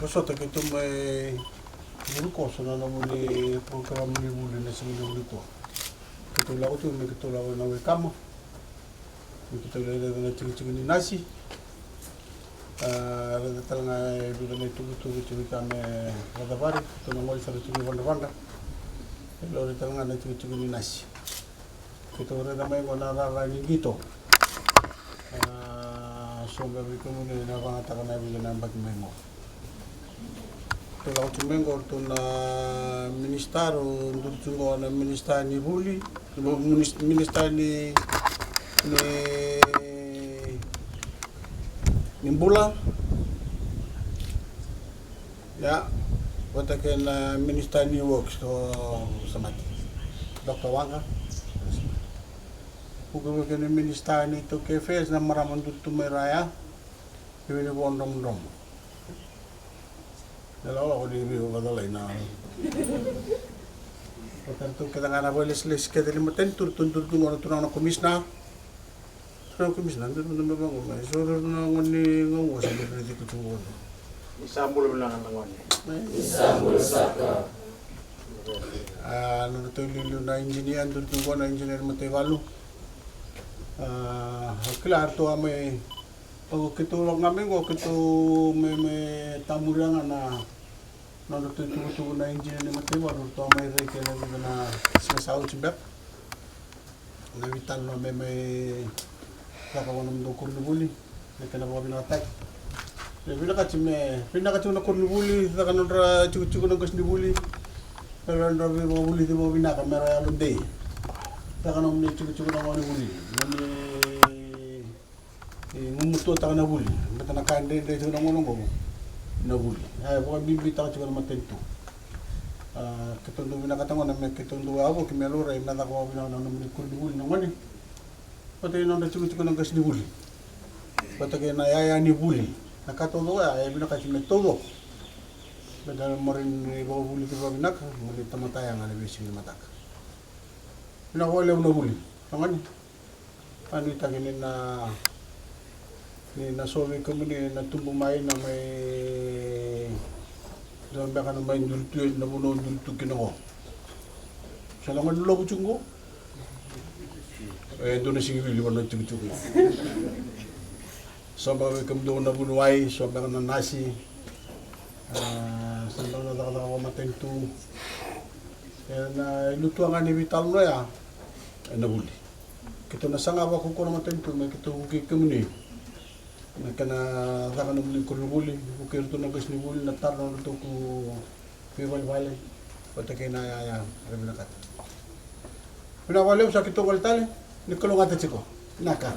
Kasota kita may grupo so na naman ni program ni muli na sa mga dito. Katulaw ito, may katulaw na wekama. May katulaw na chigi-chigi ni nasi. Rada talaga bila na tugu-tugu chigi kami radabari. Ito na mo isa na chigi banda-banda. Lori talaga na chigi-chigi ni nasi. Kita rada may mga nararaning dito. So gabi ko muna na pangatakan na bila na bagmay mo. Kalau cumengo tu na minister untuk cungo na minister ni buli, minister ni bula, ya, watakan na minister ni works to samati, Dr. Wanga. Hukum kini minister ni tu kefes na maraman tu meraya, ini bondom. Dalawa ako din yung kadalay na pagkanto kita nga na les kita limaten tur-tur ano tunang na komisna tunang komisna nandun mo ba ngumay suro na ngani ngawa sa libreti ko tungo Isambul lang ang ngani Isambul saka ano to lilo na engineer tur tungo na engineer Matewalo klar to may pag kitulog namin ko kito may tamurangan na tututugo na engineer ni Matewalo to may reke na sinasaw chibak na vital no may kakawanam do kurnubuli na kanabawa binatay pinakachime na kurnubuli sa kanondra chukuchuko ng kasnibuli pero andra mga buli di mo binaka meron along day sa kanong ni chukuchuko ng mga buli ngumuto ta na buli bata na kain din sa nang mo na buli ay bukan bibita ka na matento kitundo binakatangon na may kitundo ako kimelora na ko binaw na namin ko buli nang mani pati nang chukuchuko ng gas ni buli pati kay na yaya ni buli nakatodo ay binakasim na todo bada mo rin ibaw buli ko binak muli tamataya nga lebising ni matak pinakawala na buli nang ano itaginin na ni nasowi ko muni natumbumay na may doon ba ka na may dulto na muno dulto kinako siya lang ang lolo ko doon na sige wili wala tsugu so ba kam doon na bunuay so ba na nasi sa na nakatawa matento na luto nga ni vital no ya nabuli kito na sangawa ko ko na matento may kito huki kamuni nakana dakan ng kurubuli ukir to nagas ni buli na tarno to ko piwal vale pati kay na ya rebinakat pinawalew sa kitong kaltale nikulong ata chiko naka